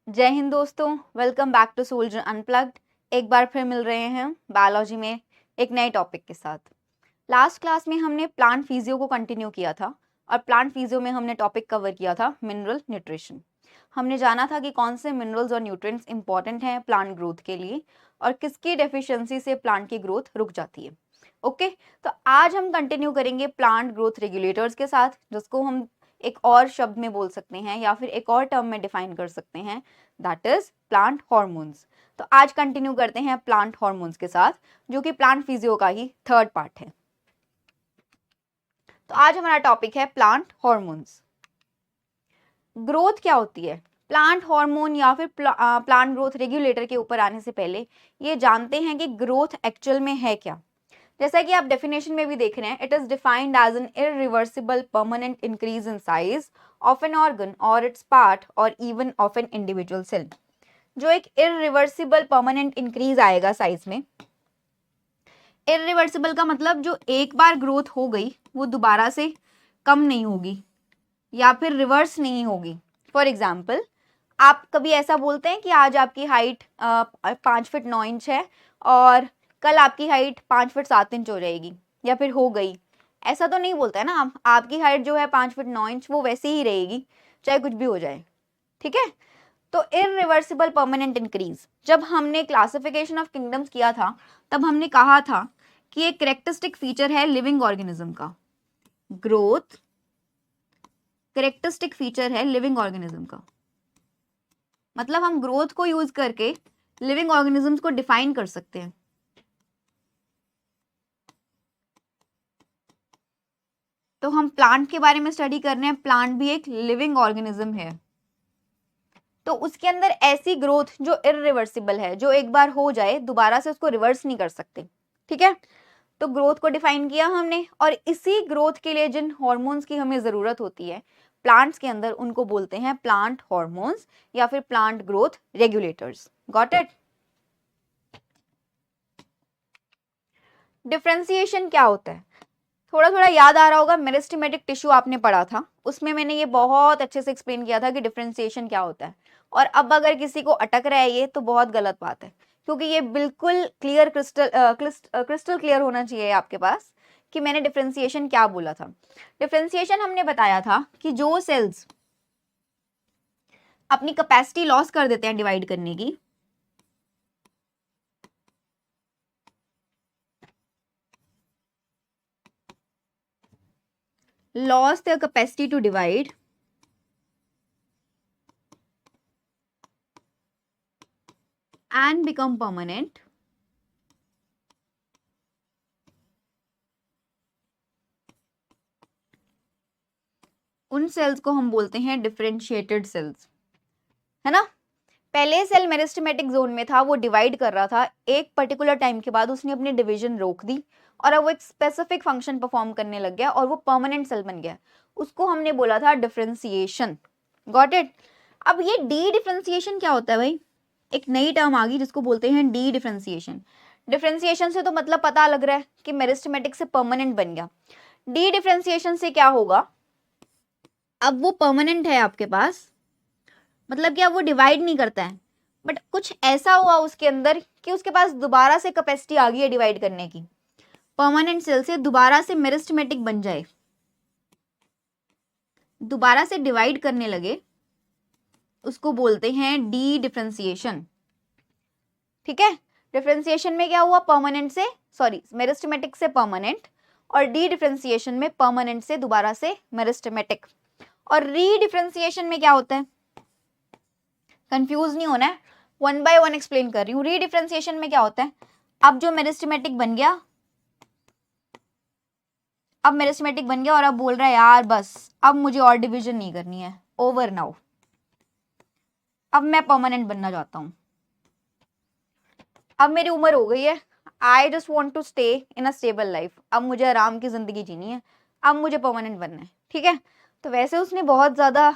जय हिंद दोस्तों, welcome back to soldier unplugged. एक बार फिर मिल रहे हैं बायोलॉजी में एक नए टॉपिक के साथ। लास्ट क्लास में हमने प्लांट फिजियो को कंटिन्यू किया था और प्लांट फिजियो में हमने टॉपिक कवर किया था मिनरल न्यूट्रिशन। हमने जाना था कि कौन से मिनरल्स और न्यूट्रिएंट्स इंपॉर्टेंट हैं प्लांट ग्रोथ के लिए और किसकी डेफिशिएंसी से प्लांट की ग्रोथ रुक जाती है। ओके, तो आज हम कंटिन्यू करेंगे प्लांट ग्रोथ रेगुलेटर्स के साथ, जिसको हम एक और शब्द में बोल सकते हैं या फिर एक और टर्म में डिफाइन कर सकते हैं, दैट इज प्लांट हॉर्मोन्स। तो आज कंटिन्यू करते हैं प्लांट हॉर्मोन्स के साथ, जो कि प्लांट फिजियो का ही थर्ड पार्ट है। तो आज हमारा टॉपिक है प्लांट हॉर्मोन्स। ग्रोथ क्या होती है? प्लांट हार्मोन या फिर प्लांट ग्रोथ रेगुलेटर के ऊपर आने से पहले ये जानते हैं कि ग्रोथ एक्चुअल में है क्या। जैसा कि आप डेफिनेशन में भी देख रहे हैं, it is defined as an irreversible permanent increase in size of an organ और इट्स पार्ट और even of an individual cell. जो एक इरिवर्सिबल परमानेंट इंक्रीज आएगा साइज में। इरिवर्सिबल का मतलब जो एक बार ग्रोथ हो गई वो दोबारा से कम नहीं होगी या फिर रिवर्स नहीं होगी। फॉर एग्जाम्पल, आप कभी ऐसा बोलते हैं कि आज आपकी हाइट 5 फीट 9 इंच है और कल आपकी हाइट 5 फीट 7 इंच हो जाएगी या फिर हो गई। ऐसा तो नहीं बोलता है ना। आपकी हाइट जो है 5 फीट 9 इंच वो वैसे ही रहेगी चाहे कुछ भी हो जाए। ठीक है, तो इरिवर्सिबल परमानेंट इंक्रीज, जब हमने क्लासिफिकेशन ऑफ किंगडम्स किया था तब हमने कहा था कि एक कैरेक्टरिस्टिक फीचर है लिविंग ऑर्गेनिज्म का। ग्रोथ कैरेक्टरिस्टिक फीचर है लिविंग ऑर्गेनिज्म का, मतलब हम ग्रोथ को यूज करके लिविंग ऑर्गेनिजम्स को डिफाइन कर सकते हैं। तो हम प्लांट के बारे में स्टडी कर रहे हैं। प्लांट भी एक लिविंग ऑर्गेनिज्म है, तो उसके अंदर ऐसी ग्रोथ जो इरिवर्सिबल है, जो एक बार हो जाए दोबारा से उसको रिवर्स नहीं कर सकते। ठीक है, तो ग्रोथ को डिफाइन किया हमने और इसी ग्रोथ के लिए जिन हॉर्मोन्स की हमें जरूरत होती है प्लांट्स के अंदर, उनको बोलते हैं प्लांट हॉर्मोन्स या फिर plant growth regulators. Got it? Differentiation क्या होता है? थोड़ा थोड़ा याद आ रहा होगा, मेरिस्टेमेटिक टिश्यू आपने पढ़ा था, उसमें मैंने ये बहुत अच्छे से एक्सप्लेन किया था कि डिफरेंशिएशन क्या होता है। और अब अगर किसी को अटक रहा है ये, तो बहुत गलत बात है, क्योंकि ये बिल्कुल क्लियर क्रिस्टल क्लियर होना चाहिए आपके पास कि मैंने डिफरेंशिएशन क्या बोला था। डिफरेंशिएशन हमने बताया था कि जो सेल्स अपनी कैपेसिटी लॉस कर देते हैं डिवाइड करने की, lost their capacity to divide and become permanent, उन सेल्स को हम बोलते हैं डिफरेंशिएटेड सेल्स, है ना। पहले सेल मेरिस्टेमेटिक जोन में था, वो डिवाइड कर रहा था, एक पर्टिकुलर टाइम के बाद उसने अपनी डिवीजन रोक दी और अब वो एक स्पेसिफिक फंक्शन परफॉर्म करने लग गया और वो परमानेंट सेल बन गया। उसको हमने बोला था डिफरेंशिएशन। Got it? अब ये डी डिफरेंशिएशन क्या होता है भाई? एक नई टर्म आ गई जिसको बोलते हैं डी डिफरेंशिएशन। डिफरेंशिएशन से तो मतलब पता लग रहा है कि मेरिस्टेमेटिक से परमानेंट बन गया। डी डिफरेंशिएशन से क्या होगा? अब वो परमानेंट है आपके पास, मतलब क्या, वो डिवाइड नहीं करता है, बट कुछ ऐसा हुआ उसके अंदर कि उसके पास दोबारा से कैपेसिटी आ गई है डिवाइड करने की। परमानेंट सेल से दोबारा से मेरिस्टेमेटिक बन जाए, दोबारा से डिवाइड करने लगे, उसको बोलते हैं डी डिफरेंशिएशन। ठीक है, डिफरेंशिएशन में क्या हुआ? परमानेंट से, सॉरी, मेरिस्टेमेटिक से परमानेंट, और डी डिफरेंशिएशन में परमानेंट से दोबारा से मेरिस्टेमेटिक। और री डिफरेंशिएशन में क्या होता है? कंफ्यूज नहीं होना है, वन बाय वन एक्सप्लेन कर रही हूँ। री डिफरेंशिएशन में क्या होता है? अब जो मेरिस्टेमेटिक बन गया, अब मेरिस्टेमेटिक बन गया और अब बोल रहा है यार बस अब मुझे और डिवीजन नहीं करनी है, ओवर नाउ, अब मैं परमानेंट बनना चाहता हूँ, अब मेरी उम्र हो गई है, I just want to stay in a stable life, अब मुझे आराम की जिंदगी जीनी है, अब मुझे परमानेंट बनना है। ठीक है, तो वैसे उसने बहुत ज्यादा,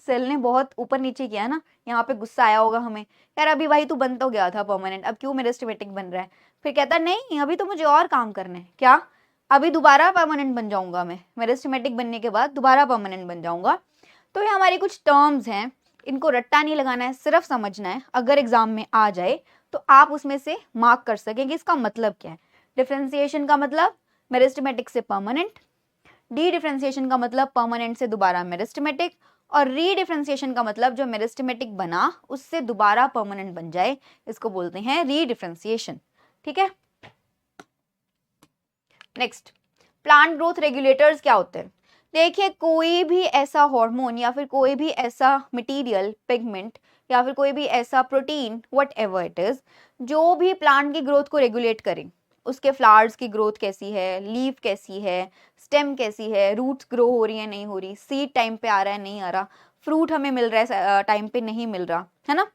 सेल ने बहुत ऊपर नीचे किया ना, यहाँ पे गुस्सा आया होगा हमें, यार अभी भाई तू बन तो गया था परमानेंट, अब क्यों मेरिस्टेमेटिक बन रहा है? फिर कहता नहीं अभी तो मुझे और काम करने हैं। क्या? अभी दोबारा परमानेंट बन जाऊंगा मैं, मेरिस्टेमेटिक बनने के बाद दोबारा परमानेंट बन जाऊंगा। तो ये हमारी कुछ टर्म्स हैं इनको रट्टा नहीं लगाना है, सिर्फ समझना है। अगर एग्जाम में आ जाए तो आप उसमें से मार्क कर सकेंगे इसका मतलब क्या है। डिफरेंशिएशन का मतलब मेरिस्टेमेटिक से परमानेंट, डी डिफरेंशिएशन का मतलब परमानेंट से दोबारा मेरिस्टेमेटिक, और री डिफरेंशिएशन का मतलब जो मेरिस्टेमेटिक बना उससे दोबारा परमानेंट बन जाए, इसको बोलते हैं री डिफरेंशिएशन। ठीक है, नेक्स्ट, प्लांट ग्रोथ रेगुलेटर्स क्या होते हैं? देखिए, कोई भी ऐसा हार्मोन या फिर कोई भी ऐसा मटेरियल, पिगमेंट या फिर कोई भी ऐसा protein, what ever it is, जो भी प्लांट की ग्रोथ को रेगुलेट करे, उसके फ्लावर्स की ग्रोथ कैसी है, लीफ कैसी है, स्टेम कैसी है, रूट्स ग्रो हो रही है नहीं हो रही, सीड टाइम पे आ रहा है नहीं आ रहा, फ्रूट हमें मिल रहा है टाइम पे नहीं मिल रहा है ना,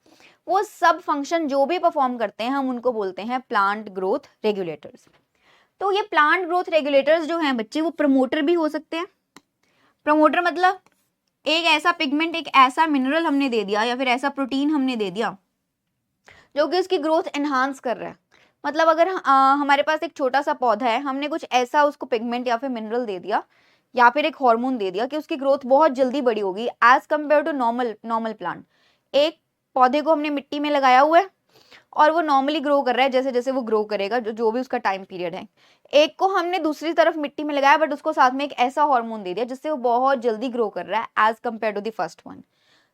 वो सब फंक्शन जो भी परफॉर्म करते हैं हम उनको बोलते हैं प्लांट ग्रोथ रेगुलेटर्स। तो ये प्लांट ग्रोथ रेगुलेटर्स जो हैं बच्चे, वो प्रमोटर भी हो सकते हैं। प्रमोटर मतलब एक ऐसा पिगमेंट, एक ऐसा मिनरल हमने दे दिया या फिर ऐसा प्रोटीन हमने दे दिया जो कि उसकी ग्रोथ एनहांस कर रहा है। मतलब अगर हमारे पास एक छोटा सा पौधा है, हमने कुछ ऐसा उसको पिगमेंट या फिर मिनरल दे दिया या फिर एक हार्मोन दे दिया कि उसकी ग्रोथ बहुत जल्दी बड़ी होगी as compare to normal plant. एक पौधे को हमने मिट्टी में लगाया हुआ है और वो नॉर्मली ग्रो कर रहा है, जैसे जैसे वो ग्रो करेगा, जो भी उसका टाइम पीरियड है। एक को हमने दूसरी तरफ मिट्टी में लगाया बट उसको साथ में एक ऐसा हार्मोन दे दिया जिससे वो बहुत जल्दी ग्रो कर रहा है as compare to the first one.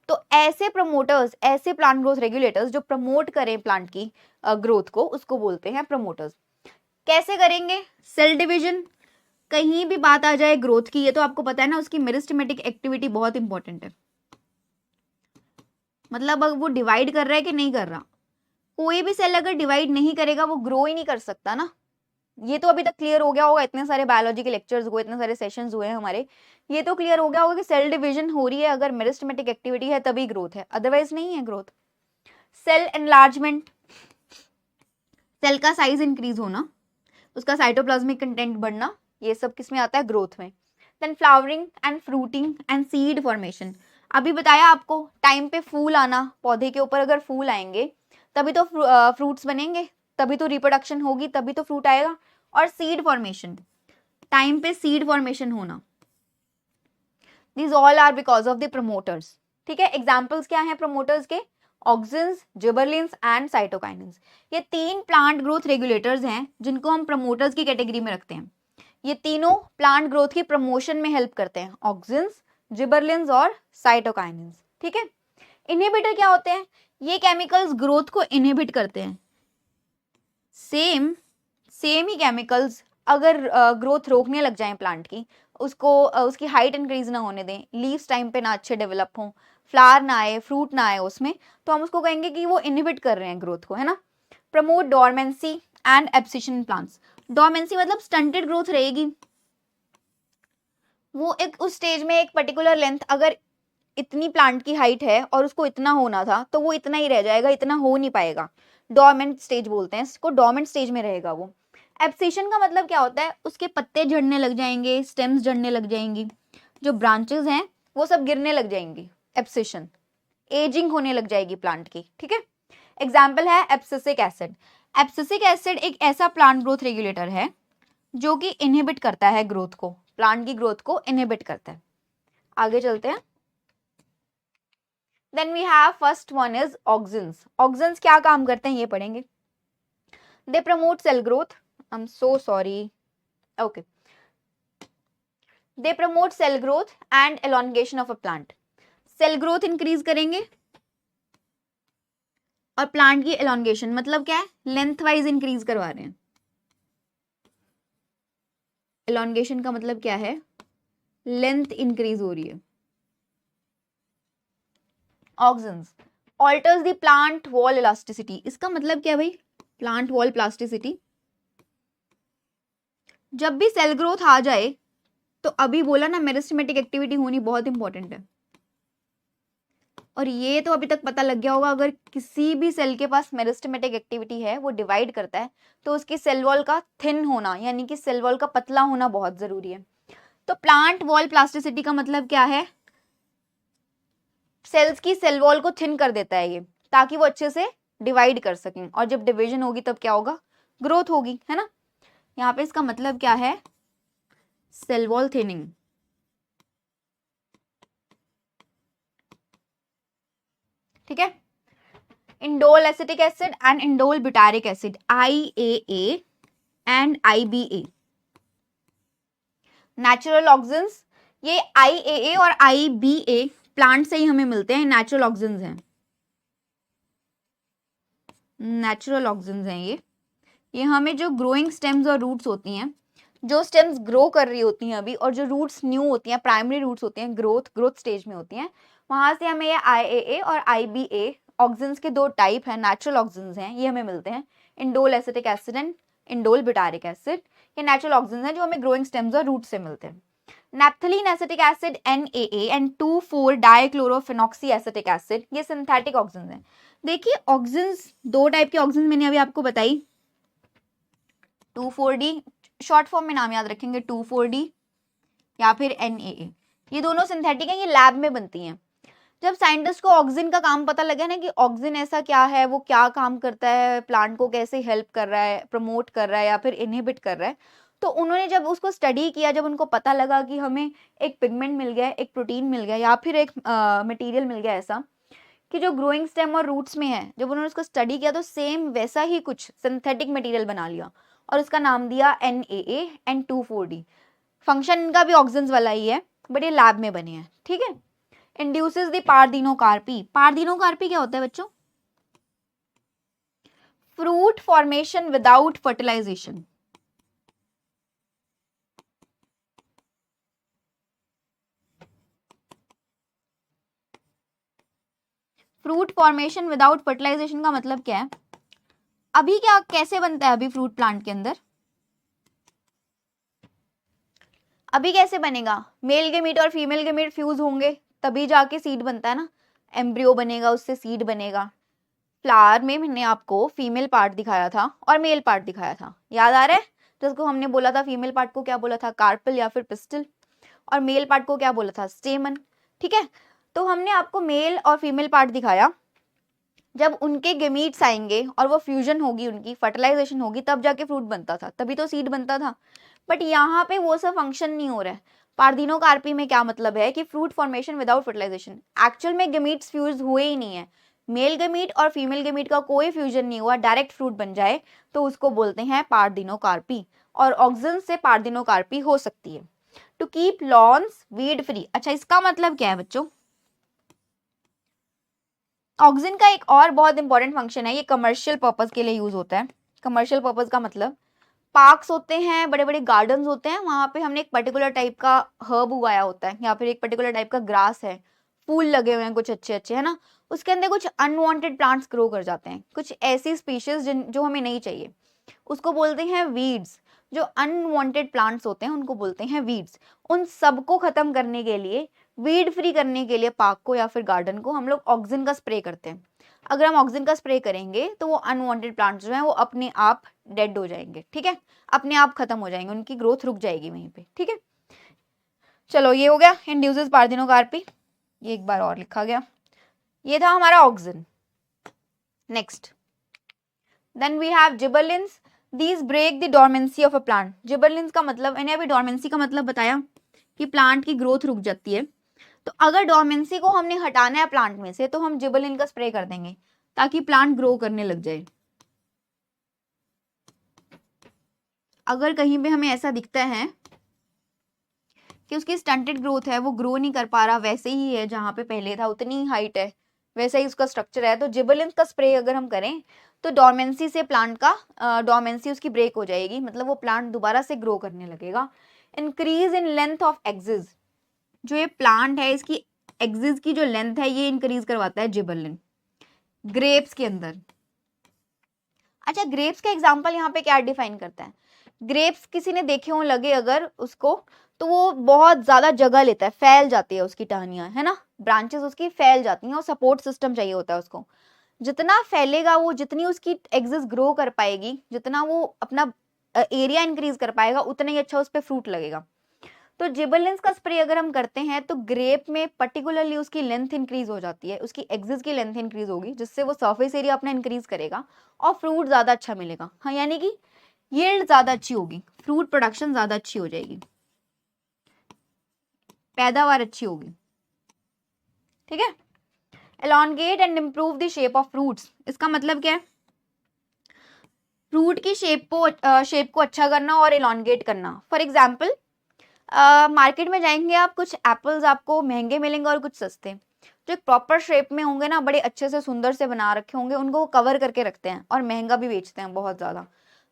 तो ऐसे प्रमोटर्स, ऐसे प्लांट ग्रोथ रेगुलेटर्स जो प्रमोट करें प्लांट की ग्रोथ को, उसको बोलते हैं प्रमोटर्स। कैसे करेंगे? सेल डिविजन, कहीं भी बात आ जाए ग्रोथ की, ये तो आपको पता है ना, उसकी मेरिस्टेमेटिक एक्टिविटी बहुत इंपॉर्टेंट है। मतलब अब वो डिवाइड कर रहा है कि नहीं कर रहा, कोई भी सेल अगर डिवाइड नहीं करेगा वो ग्रो ही नहीं कर सकता ना। ये तो अभी तक क्लियर हो गया होगा, इतने सारे बायोलॉजी के लेक्चर्स हुए, इतने सारे सेशंस हुए हैं हमारे, ये तो क्लियर हो गया होगा कि सेल डिवीजन हो रही है अगर मेरिस्टेमेटिक एक्टिविटी है तभी ग्रोथ है, अदरवाइज नहीं है ग्रोथ। सेल एनलार्जमेंट, सेल का साइज इंक्रीज होना, उसका साइटोप्लाज्मिक कंटेंट बढ़ना, ये सब किस में आता है? ग्रोथ में। Then flowering and fruiting and seed formation, अभी बताया आपको, टाइम पे फूल आना, पौधे के ऊपर अगर फूल आएंगे तभी तो फ्रूट्स बनेंगे, तभी तो रिप्रोडक्शन होगी, तभी तो फ्रूट आएगा। और सीड फॉर्मेशन, टाइम पे सीड फॉर्मेशन होना, these all are because of the promoters. ठीक है, एग्जाम्पल्स क्या हैं प्रमोटर्स के? Auxins, gibberellins and cytokinins. ये तीन प्लांट ग्रोथ रेगुलेटर्स हैं जिनको हम प्रमोटर्स की कैटेगरी में रखते हैं। ये तीनों प्लांट ग्रोथ की प्रमोशन में हेल्प करते हैं, ऑक्सिन्स, जिबरलिन्स और साइटोकाइनेंस। ठीक है, इनहिबिटर क्या होते हैं? ये केमिकल्स ग्रोथ को इनहिबिट करते हैं। सेम ही केमिकल्स अगर ग्रोथ रोकने लग जाएं प्लांट की, उसको उसकी हाइट इंक्रीज ना होने दें, लीव्स टाइम पे ना अच्छे डेवलप हों, फ्लावर ना आए, फ्रूट ना आए उसमें, तो हम उसको कहेंगे कि वो इनहिबिट कर रहे हैं ग्रोथ को, है ना। Promote dormancy and abscission plants. Dormancy मतलब स्टंटेड ग्रोथ रहेगी, वो एक उस स्टेज में एक पर्टिकुलर लेंथ, अगर इतनी प्लांट की हाइट है और उसको इतना होना था तो वो इतना ही रह जाएगा, इतना हो नहीं पाएगा। डोरमेंट स्टेज बोलते हैं इसको, डोरमेंट स्टेज में रहेगा वो। एब्सिशन का मतलब क्या होता है? उसके पत्ते झड़ने लग जाएंगे, स्टेम्स झड़ने लग जाएंगी, जो ब्रांचेस हैं वो सब गिरने लग जाएंगी, एब्सिशन, एजिंग होने लग जाएगी प्लांट की। ठीक है, एग्जाम्पल है एब्सिसिक एसिड। एब्सिसिक एसिड एक ऐसा प्लांट ग्रोथ रेगुलेटर है जो कि इनहिबिट करता है ग्रोथ को, प्लांट की ग्रोथ को इनहिबिट करता है। आगे चलते हैं। Then we have first one is auxins. Auxins क्या काम करते हैं ये पढ़ेंगे। They promote cell growth. I'm so sorry. Okay. They promote cell growth and elongation of a plant. Cell growth increase करेंगे और प्लांट की elongation मतलब क्या है? लेंथ वाइज इंक्रीज करवा रहे हैं। elongation का मतलब क्या है? लेंथ इंक्रीज हो रही है। Auxins alters the plant wall elasticity. इसका मतलब क्या है भाई? Plant wall plasticity. जब भी सेल ग्रोथ आ जाए तो अभी बोला ना, मेरिस्टेमेटिक एक्टिविटी होनी बहुत इंपॉर्टेंट है, और ये तो अभी तक पता लग गया होगा, अगर किसी भी सेल के पास मेरिस्टेमेटिक एक्टिविटी है, वो डिवाइड करता है, तो उसकी सेल वॉल का थिन होना यानी कि सेल वॉल का पतला होना बहुत जरूरी है। तो प्लांट वॉल प्लास्टिसिटी का मतलब क्या है? सेल्स की सेल वॉल को थिन कर देता है ये, ताकि वो अच्छे से डिवाइड कर सकें, और जब डिवीजन होगी तब क्या होगा? ग्रोथ होगी, है ना। यहाँ पे इसका मतलब क्या है? Cell wall thinning. ठीक है, indole acetic acid and indole butyric acid, IAA and IBA, natural auxins. ये IAA और IBA प्लांट से ही हमें मिलते हैं, नेचुरल ऑक्सीजन्स हैं, नेचुरल ऑक्सीजन्स हैं ये हमें जो ग्रोइंग स्टेम्स और रूट्स होती हैं, जो स्टेम्स ग्रो कर रही होती हैं अभी, और जो रूट्स न्यू होती हैं, प्राइमरी रूट्स होती हैं, ग्रोथ स्टेज में होती हैं, वहां से हमें ये IAA और IBA ऑक्सीजन्स के दो टाइप हैं, नेचुरल ऑक्सीजन्स हैं, ये हमें मिलते हैं, indole acetic acid and indole butyric acid. ये नेचुरल ऑक्सीजन्स हैं जो हमें ग्रोइंग स्टेम्स और रूट से मिलते हैं। Naphthalene acetic acid NaA and 2,4 dichlorophenoxy acetic acid, ये सिंथेटिक ऑक्सीजन है। देखिए ऑक्सीजन्स, दो टाइप के ऑक्सीजन मैंने अभी आपको बताई, 2,4-D, शॉर्ट फॉर्म में नाम याद रखेंगे, 2,4-D या फिर NaA, ये दोनों सिंथेटिक हैं, ये लैब में बनती हैं। जब साइंटिस्ट को ऑक्सीजन का काम पता लगा ना कि ऑक्सीजन ऐसा क्या है, वो क्या काम करता है, प्लांट को कैसे हेल्प कर रहा है, प्रमोट कर रहा है या फिर इनहिबिट कर रहा है, तो उन्होंने जब उसको स्टडी किया, जब उनको पता लगा कि हमें एक पिगमेंट मिल गया, एक प्रोटीन मिल गया या फिर एक मटेरियल मिल गया ऐसा कि जो ग्रोइंग स्टेम और रूट्स में है, जब उन्होंने उसको स्टडी किया तो सेम वैसा ही कुछ सिंथेटिक मटेरियल बना लिया और उसका नाम दिया NaA एंड 2,4-D। फंक्शन इनका भी ऑक्सीजन वाला ही है, बट ये लैब में बने हैं, ठीक है। इंड्यूसेस द पारदीनोकार्पी, पारदीनोकार्पी क्या होता है बच्चों? Fruit formation without fertilization, fruit formation without fertilization का मतलब क्या है? अभी क्या कैसे बनता है अभी फ्रूट प्लांट के अंदर? अभी कैसे बनेगा? मेल गेमीट और फीमेल गेमीट फ्यूज होंगे तभी जाके सीड बनता है ना, एम्ब्रियो बनेगा, उससे सीड बनेगा। फ्लावर में मैंने आपको फीमेल पार्ट दिखाया था और मेल पार्ट दिखाया था, याद आ रहा है? जिसको हमने बोला था फीमेल पार्ट को क्या बोला था, कार्पल या फिर पिस्टल, और मेल पार्ट को क्या बोला था, स्टेमन, ठीक है। तो हमने आपको मेल और फीमेल पार्ट दिखाया, जब उनके गेमीट्स आएंगे और वो फ्यूजन होगी, उनकी फर्टिलाइजेशन होगी, तब जाके फ्रूट बनता था, तभी तो सीड बनता था। बट यहाँ पे वो सब फंक्शन नहीं हो रहा है। पारदीनोकार्पी में क्या मतलब है कि fruit formation without fertilization, actual में गेमीट्स फ्यूज हुए ही नहीं है, मेल गेमीट और फीमेल गेमीट का कोई फ्यूजन नहीं हुआ, डायरेक्ट फ्रूट बन जाए तो उसको बोलते हैं पारदीनोकार्पी, और ऑक्सीजन से पारदीनोकार्पी हो सकती है। To keep lawns weed free, अच्छा इसका मतलब क्या है बच्चों? ऑक्सीजन का एक और बहुत इंपॉर्टेंट फंक्शन है, ये कमर्शियल पर्पस के लिए यूज होता है। कमर्शियल पर्पस का मतलब पार्क्स होते हैं, बड़े बड़े गार्डन्स होते हैं, वहां पे हमने एक पर्टिकुलर टाइप का हर्ब उगाया होता है या फिर एक पर्टिकुलर टाइप का ग्रास है, फूल लगे हुए हैं कुछ अच्छे अच्छे, है ना, उसके अंदर कुछ अनवांटेड प्लांट्स ग्रो कर जाते हैं, कुछ ऐसी स्पीशीज जो हमें नहीं चाहिए, उसको बोलते हैं वीड्स। जो अनवांटेड प्लांट्स होते हैं उनको बोलते हैं वीड्स। उन सबको खत्म करने के लिए, वीड फ्री करने के लिए पार्क को या फिर गार्डन को हम लोग ऑक्सीजन का स्प्रे करते हैं। अगर हम ऑक्सीजन का स्प्रे करेंगे तो वो अनवांटेड प्लांट्स जो हैं वो अपने आप डेड हो जाएंगे, ठीक है, अपने आप खत्म हो जाएंगे, उनकी ग्रोथ रुक जाएगी वहीं पे, ठीक है। चलो ये हो गया इंड्यूसेस पारदीनोकार्पी, ये एक बार और लिखा गया, ये था हमारा auxin. Next then we have gibberellins, these break the dormancy of a plant. Gibberellins का मतलब, मैंने अभी डोरमेंसी का मतलब बताया कि प्लांट की ग्रोथ रुक जाती है, तो अगर डोरमेंसी को हमने हटाना है प्लांट में से तो हम जिबरलिन का स्प्रे कर देंगे ताकि प्लांट ग्रो करने लग जाए। अगर कहीं पे हमें ऐसा दिखता है कि उसकी स्टंटेड ग्रोथ है, वो ग्रो नहीं कर पा रहा, वैसे ही है जहां पे पहले था, उतनी हाइट है, वैसा ही उसका स्ट्रक्चर है, तो जिबरलिन का स्प्रे अगर हम करें तो डोरमेंसी से प्लांट का डोरमेंसी उसकी ब्रेक हो जाएगी, मतलब वो प्लांट दोबारा से ग्रो करने लगेगा। Increase in length of axis, जो ये प्लांट है इसकी एक्सिस की जो लेंथ है ये इंक्रीज करवाता है जिबरलिन। ग्रेप्स के अंदर, अच्छा ग्रेप्स का एग्जांपल यहाँ पे क्या डिफाइन करता है? ग्रेप्स किसी ने देखे हो लगे अगर उसको, तो वो बहुत ज्यादा जगह लेता है, फैल जाती है उसकी टहनियां, है ना, ब्रांचेस उसकी फैल जाती हैं, और सपोर्ट सिस्टम चाहिए होता है उसको। जितना फैलेगा वो, जितनी उसकी एक्सिस ग्रो कर पाएगी, जितना वो अपना एरिया इंक्रीज कर पाएगा, उतना ही अच्छा उस पर फ्रूट लगेगा। तो जिबरलिन्स का स्प्रे अगर हम करते हैं तो ग्रेप में पर्टिकुलरली उसकी लेंथ इंक्रीज हो जाती है, उसकी एक्सिस की लेंथ इंक्रीज होगी, जिससे वो सरफेस एरिया अपना इंक्रीज करेगा और फ्रूट ज्यादा अच्छा मिलेगा। हाँ, यानी कि यील्ड ज्यादा अच्छी होगी, फ्रूट प्रोडक्शन ज्यादा अच्छी हो जाएगी, पैदावार अच्छी होगी, ठीक है। Elongate and improve the shape of fruits, इसका मतलब क्या है? फ्रूट की शेप को अच्छा करना और एलॉन्गेट करना। फॉर एग्जाम्पल मार्केट में जाएंगे आप, कुछ एप्पल्स आपको महंगे मिलेंगे और कुछ सस्ते, जो एक प्रॉपर शेप में होंगे ना, बड़े अच्छे से सुंदर से बना रखे होंगे, उनको वो कवर करके रखते हैं और महंगा भी बेचते हैं बहुत ज्यादा।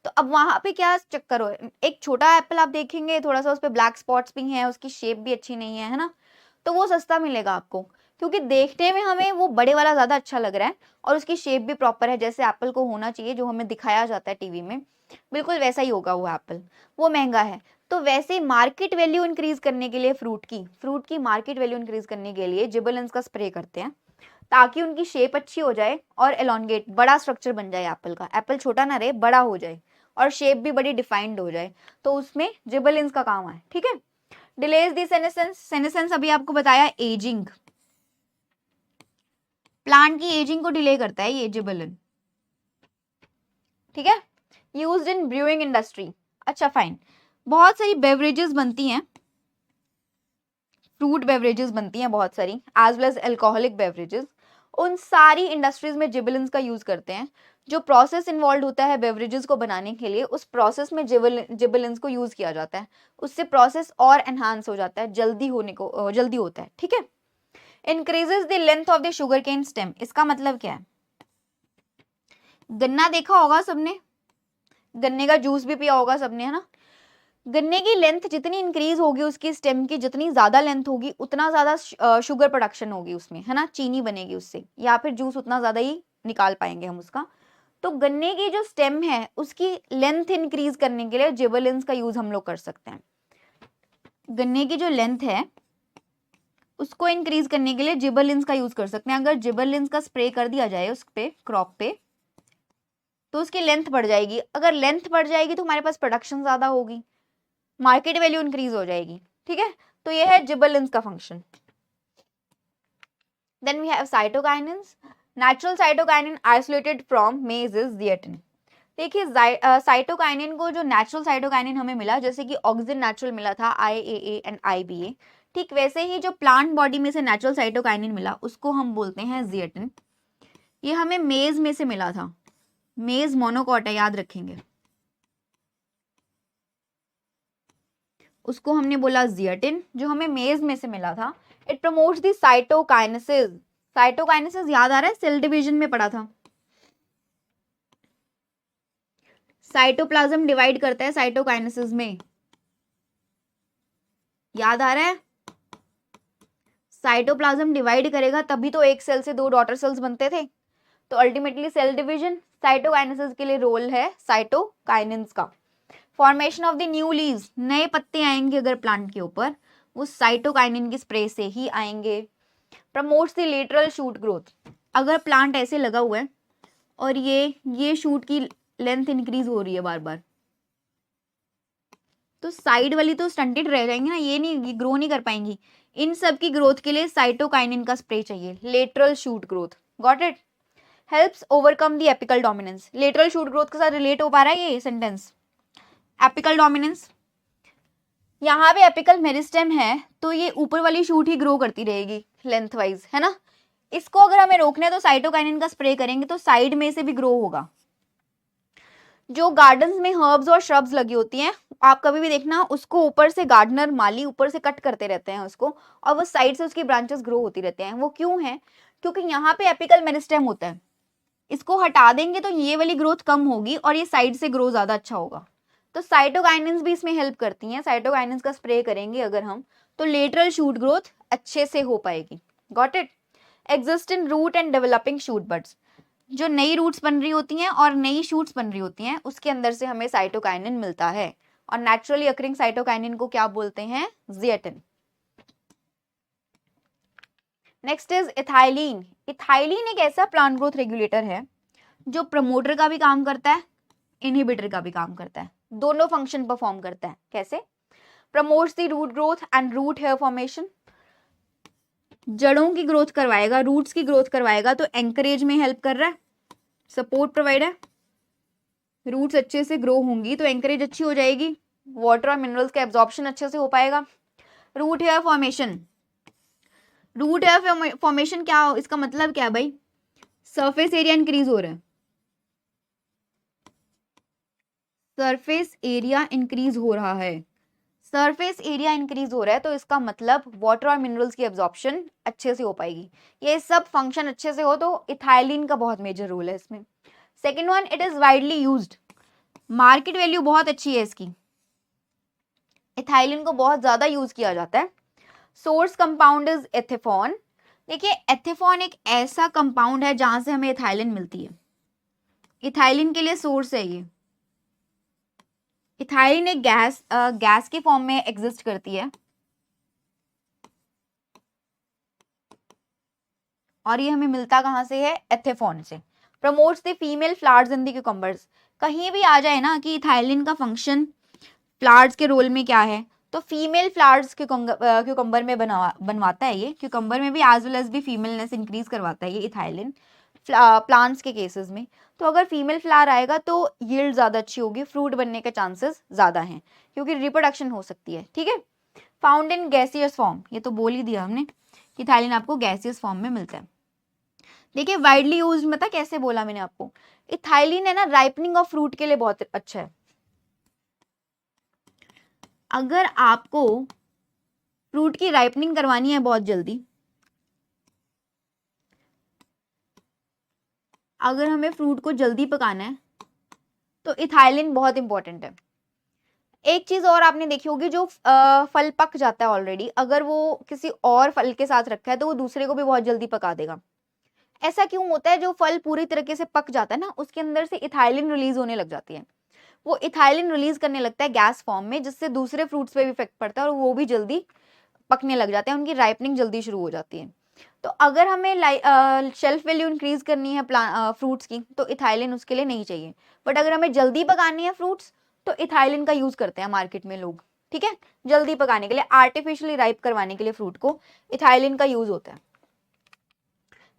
तो अब वहां पे क्या चक्कर हो, एक छोटा एप्पल आप देखेंगे, थोड़ा सा उस पर ब्लैक स्पॉट्स भी हैं, उसकी शेप भी अच्छी नहीं है ना, तो वो सस्ता मिलेगा आपको, क्योंकि देखने में हमें वो बड़े वाला ज्यादा अच्छा लग रहा है और उसकी शेप भी प्रॉपर है, जैसे एप्पल को होना चाहिए, जो हमें दिखाया जाता है टीवी में, बिल्कुल वैसा ही होगा वो एप्पल, वो महंगा है। तो वैसे मार्केट वैल्यू इंक्रीज करने के लिए फ्रूट की मार्केट वैल्यू इंक्रीज करने के लिए जिबरेलिन्स का स्प्रे करते हैं, ताकि उनकी शेप अच्छी हो जाए और एलोंगेट, बड़ा स्ट्रक्चर बन जाए एप्पल का, एप्पल छोटा ना रहे, बड़ा हो जाए और शेप भी बड़ी डिफाइंड हो जाए, तो उसमें जिबरेलिन्स का काम है। ठीक है। डिलेज दी सेनेसेंस, सेनेसेंस अभी आपको बताया, एजिंग, प्लांट की एजिंग को डिले करता है ये जिबरेलिन। ठीक है। Used in brewing industry. अच्छा फाइन, बहुत सारी बेवरेजेस बनती हैं, फ्रूट बेवरेजेस बनती हैं बहुत सारी, as well as alcoholic beverages, उन सारी इंडस्ट्रीज में जिबरेलिन्स का यूज करते हैं। जो प्रोसेस इन्वॉल्व होता है बेवरेजेस को बनाने के लिए, उस प्रोसेस में जिबरेलिन्स को यूज किया जाता है, उससे प्रोसेस और एनहांस हो जाता है, जल्दी होता है। ठीक है। Increases the length of the sugarcane stem, इसका मतलब क्या है? गन्ना देखा होगा सबने, गन्ने का जूस भी पिया होगा सबने, है ना। गन्ने की लेंथ जितनी इंक्रीज होगी, उसकी स्टेम की जितनी ज्यादा लेंथ होगी, उतना ज्यादा शुगर प्रोडक्शन होगी उसमें, है ना, चीनी बनेगी उससे, या फिर जूस उतना ज्यादा ही निकाल पाएंगे हम उसका। तो गन्ने की जो स्टेम है उसकी लेंथ इंक्रीज करने के लिए जिबरेलिन्स का यूज हम लोग कर सकते हैं। गन्ने की जो लेंथ है उसको इंक्रीज करने के लिए जिबरेलिन्स का यूज कर सकते हैं। अगर जिबरेलिन्स का स्प्रे कर दिया जाए उस पे, क्रॉप पे, तो उसकी लेंथ बढ़ जाएगी। अगर लेंथ बढ़ जाएगी तो हमारे पास प्रोडक्शन ज्यादा होगी, मार्केट वैल्यू इंक्रीज हो जाएगी। ठीक है। तो ये है जिबरेलिन्स का function. Then we have cytokinins. Natural cytokinin isolated from maize is zeatin. देखिए साइटोकाइनिन को, जो नेचुरल साइटोकाइनिन हमें मिला, जैसे कि ऑक्सिन नेचुरल मिला था, IAA एंड IBA, ठीक वैसे ही जो प्लांट बॉडी में से नेचुरल साइटोकाइनिन मिला उसको हम बोलते हैं जिएटिन। ये हमें मेज में से मिला था, मेज मोनोकॉट है, याद रखेंगे, उसको हमने बोला जिएटिन, जो हमें मेज में से मिला था। It promotes the cytokinesis. Cytokinesis याद आ रहा है, सेल डिवीजन में पढ़ा था। साइटोप्लाज्म डिवाइड करता है साइटोकाइनेसिस में, याद आ रहा है। साइटोप्लाज्म डिवाइड करेगा तभी तो एक सेल से 2 डॉटर सेल्स बनते थे। तो अल्टीमेटली सेल डिवीजन, साइटोकाइनेसिस के लिए रोल है साइटोकाइनिन्स का। Formation of the new leaves, नए पत्ते आएंगे अगर प्लांट के ऊपर, वो साइटोकाइनिन की स्प्रे से ही आएंगे। Promotes the lateral shoot growth, अगर प्लांट ऐसे लगा हुआ है और ये शूट की लेंथ इंक्रीज हो रही है बार बार, तो साइड वाली तो स्टंटेड रह जाएंगी ना, ये ग्रो नहीं कर पाएंगी। इन सब की ग्रोथ के लिए साइटोकाइनिन का स्प्रे चाहिए, lateral shoot growth. Got it. Helps overcome the apical dominance. Lateral shoot growth के साथ रिलेट हो पा रहा है ये सेंटेंस? एपिकल डोमिनेंस, यहाँ पे एपिकल मेरिस्टेम है तो ये ऊपर वाली शूट ही ग्रो करती रहेगी लेंथ वाइज, है ना। इसको अगर हमें रोकना है तो साइटोकाइनिन का स्प्रे करेंगे तो साइड में से भी ग्रो होगा। जो गार्डन्स में हर्ब्स और श्रब्स लगी होती हैं, आप कभी भी देखना, उसको ऊपर से गार्डनर माली ऊपर से कट करते रहते हैं उसको, और वो साइड से उसकी ब्रांचेस ग्रो होती रहते हैं। वो क्यों है? क्योंकि यहाँ पे एपिकल मेरिस्टेम होता है, इसको हटा देंगे तो ये वाली ग्रोथ कम होगी और ये साइड से ग्रो ज्यादा अच्छा होगा। तो साइटोकाइनिन्स भी इसमें हेल्प करती हैं। साइटोकाइनिन्स का स्प्रे करेंगे अगर हम, तो लेटरल शूट ग्रोथ अच्छे से हो पाएगी। Got it. Exist in root and developing shoot buds, जो नई रूट्स बन रही होती हैं और नई शूट्स बन रही होती हैं, उसके अंदर से हमें साइटोकाइनिन मिलता है। और नेचुरली अकरिंग साइटोकाइनिन को क्या बोलते हैं? Zeatin. Next is ethylene. Ethylene एक ऐसा प्लांट ग्रोथ रेगुलेटर है जो प्रमोटर का भी काम करता है, इनहिबिटर का भी काम करता है, दोनों फंक्शन परफॉर्म करता है। कैसे? Promotes the root growth and root hair formation, जड़ों की ग्रोथ करवाएगा, रूट्स की ग्रोथ करवाएगा, तो एंकरेज में हेल्प कर रहा है, सपोर्ट प्रोवाइड है। रूट्स अच्छे से ग्रो होंगी तो एंकरेज अच्छी हो जाएगी, वाटर और मिनरल्स का एब्जॉर्प्शन अच्छे से हो पाएगा। Root hair formation, root air formation क्या, इसका मतलब क्या है भाई, सरफेस एरिया इंक्रीज हो रहा है, सरफेस एरिया इंक्रीज हो रहा है, सरफेस एरिया इंक्रीज हो रहा है, तो इसका मतलब वाटर और मिनरल्स की एब्जॉर्प्शन अच्छे से हो पाएगी। ये सब फंक्शन अच्छे से हो तो इथाइलिन का बहुत मेजर रोल है इसमें। Second one, it is widely used, market value बहुत अच्छी है इसकी, इथाइलिन को बहुत ज्यादा यूज किया जाता है। Source compound is ethephon. देखिए एथेफॉन एक ऐसा कंपाउंड है जहां से हमें इथाइलिन मिलती है, इथाइलिन के लिए सोर्स है ये। इथाइलिन एक गैस के फॉर्म में एग्जिस्ट करती है और ये हमें मिलता कहाँ से है, एथेफॉन से। Promotes the female flowers in the cucumbers, कहीं भी आ जाए ना कि इथाइलिन का फंक्शन फ्लावर्स के रोल में क्या है, तो फीमेल फ्लावर्स क्यूकम्बर में बनवाता है ये, क्यूकम्बर में भी एज वेल एज भी फीमेलनेस इंक्रीज करवाता है ये इथाइलिन प्लांट्स के केसेस में। तो अगर फीमेल फ्लावर आएगा तो यील्ड ज़्यादा अच्छी होगी, फ्रूट बनने के चांसेस ज़्यादा हैं क्योंकि रिप्रोडक्शन हो सकती है। ठीक है, फाउंड इन गैसियस फॉर्म, ये तो बोल ही दिया हमने कि इथाइलिन आपको गैसियस फॉर्म में मिलता है। देखिए वाइडली यूज मतलब कैसे बोला मैंने आपको, इथाइलिन है ना राइपनिंग ऑफ फ्रूट के लिए बहुत अच्छा है। अगर आपको फ्रूट की राइपनिंग करवानी है बहुत जल्दी, अगर हमें फ्रूट को जल्दी पकाना है तो इथाइलिन बहुत इंपॉर्टेंट है। एक चीज और आपने देखी होगी, जो फल पक जाता है ऑलरेडी, अगर वो किसी और फल के साथ रखा है तो वो दूसरे को भी बहुत जल्दी पका देगा। ऐसा क्यों होता है, जो फल पूरी तरीके से पक जाता है ना उसके अंदर से इथाइलिन रिलीज होने लग जाती है, वो इथाइलिन रिलीज करने लगता है गैस फॉर्म में, जिससे दूसरे फ्रूट्स पे भी इफेक्ट पड़ता है और वो भी जल्दी पकने लग जाते हैं, उनकी राइपनिंग जल्दी शुरू हो जाती है। तो अगर हमें शेल्फ वैल्यू इंक्रीज करनी है फ्रूट्स की तो इथाइलिन उसके लिए नहीं चाहिए, बट अगर हमें जल्दी पकानी है फ्रूट्स तो इथाइलिन का यूज करते हैं मार्केट में लोग। ठीक है, जल्दी पकाने के लिए, आर्टिफिशियली राइप करवाने के लिए फ्रूट को इथाइलिन का यूज होता है।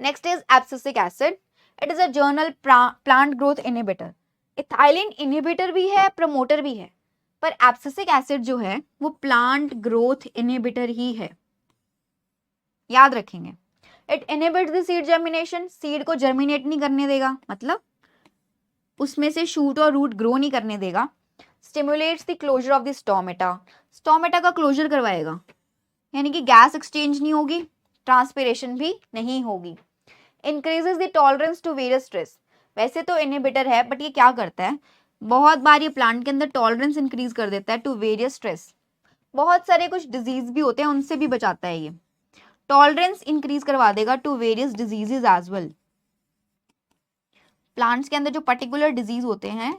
Next is abscisic acid, it is a journal plant growth inhibitor. Ethylene inhibitor भी है, प्रमोटर भी है, पर एब्सिसिक एसिड जो है वो प्लांट ग्रोथ इनहिबिटर ही है, याद रखेंगे। It inhibits the seed germination, seed को जर्मिनेट नहीं करने देगा, मतलब उसमें से शूट और रूट ग्रो नहीं करने देगा। Stimulates the closure of the stomata, stomata का क्लोजर करवाएगा, यानी कि गैस एक्सचेंज नहीं होगी, ट्रांसपिरेशन भी नहीं होगी। Increases the tolerance to various stress, वैसे तो इनहिबिटर है बट ये क्या करता है, बहुत बार ये प्लांट के अंदर टॉलरेंस इंक्रीज कर देता है टू वेरियस स्ट्रेस, बहुत सारे कुछ डिजीज भी होते हैं उनसे भी बचाता है ये, टॉलरेंस इंक्रीज करवा देगा to various diseases as well. Plants के अंदर जो पर्टिकुलर डिजीज होते हैं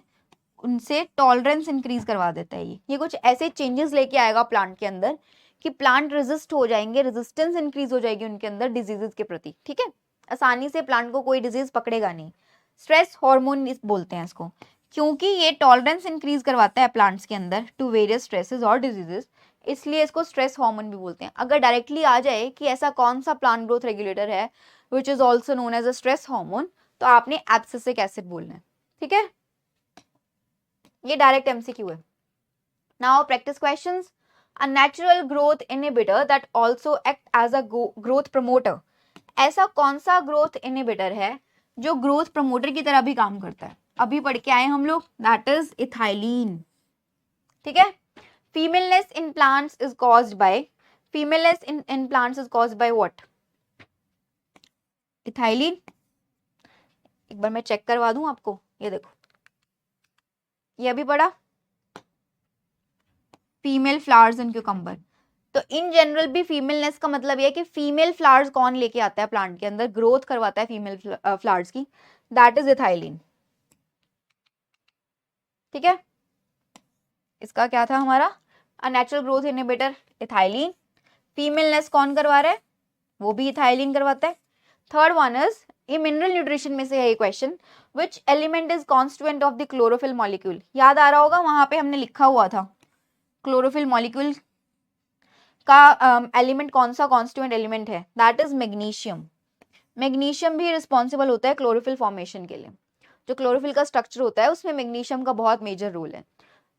उनसे टॉलरेंस इंक्रीज करवा देता है ये कुछ ऐसे चेंजेस लेके आएगा प्लांट के अंदर कि प्लांट रेजिस्ट हो जाएंगे, रेजिस्टेंस इंक्रीज हो जाएगी उनके अंदर डिजीजेस के प्रति। ठीक है, आसानी से प्लांट को कोई डिजीज पकड़ेगा नहीं। स्ट्रेस हार्मोन बोलते हैं इसको, क्योंकि ये टॉलरेंस इंक्रीज करवाता है प्लांट्स के अंदर टू वेरियस स्ट्रेसेस और डिजीजेस, इसलिए इसको स्ट्रेस हार्मोन भी बोलते हैं। अगर डायरेक्टली आ जाए कि ऐसा कौन सा प्लांट ग्रोथ रेगुलेटर है which is also known as a stress hormone, तो आपने एब्सिसिक एसिड बोलना है। ठीक है, ये डायरेक्ट एमसीक्यू है। Now practice questions. A natural growth inhibitor that also act as a growth promoter, ऐसा कौन सा ग्रोथ इनहिबिटर है जो ग्रोथ प्रमोटर की तरह भी काम करता है, अभी पढ़ के आए हम लोग, दैट इज इथाइलिन। ठीक है, femaleness in plants is caused by, femaleness in plants is caused by what, ethylene. एक बार मैं चेक करवा दूं आपको, ये देखो ये अभी पढ़ा, फीमेल फ्लावर्स इन क्यूकम्बर। तो इन जनरल भी फीमेलनेस का मतलब ये है कि फीमेल फ्लावर्स कौन लेके आता है प्लांट के अंदर, ग्रोथ करवाता है फीमेल फ्लावर्स की, दैट इज इथाइलिन। ठीक है, इसका क्या था हमारा, a natural growth inhibitor ethylene, femaleness कौन करवा रहा है, वो भी इथाइलिन करवाता है। थर्ड वन इज, ये मिनरल न्यूट्रिशन में से है ये question, which element is constituent of the chlorophyll molecule, याद आ रहा होगा वहां पे हमने लिखा हुआ था क्लोरोफिल मॉलिक्यूल का एलिमेंट कौन सा कॉन्स्टिट्यूएंट एलिमेंट है, दैट इज मैग्नीशियम। मैग्नीशियम भी रिस्पॉन्सिबल होता है क्लोरोफिल फॉर्मेशन के लिए, जो क्लोरोफिल का स्ट्रक्चर होता है उसमें मैग्नीशियम का बहुत मेजर रोल है।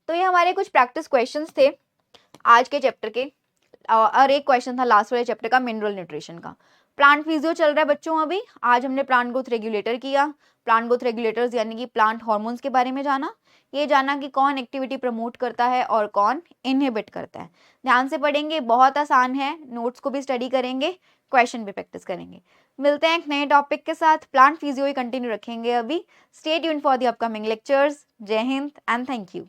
तो ये हमारे कुछ प्रैक्टिस क्वेश्चंस थे आज के चैप्टर के। और एक क्वेश्चन था लास्ट वाले चैप्टर का मिनरल न्यूट्रिशन का। प्लांट फिजियो चल रहा है बच्चों अभी। आज हमने प्लांट ग्रोथ रेगुलेटर किया। प्लांट ग्रोथ रेगुलेटर्स यानी कि प्लांट हार्मोन्स के बारे में जाना। ये जाना कि कौन एक्टिविटी प्रमोट करता है और कौन इनहिबिट करता है। ध्यान से पढ़ेंगे, बहुत आसान है। नोट्स को भी स्टडी करेंगे, क्वेश्चन भी प्रैक्टिस करेंगे। मिलते हैं एक नए टॉपिक के साथ। प्लांट फिजियो ही कंटिन्यू रखेंगे अभी। Stay tuned for the upcoming lectures. जय हिंद एंड थैंक यू।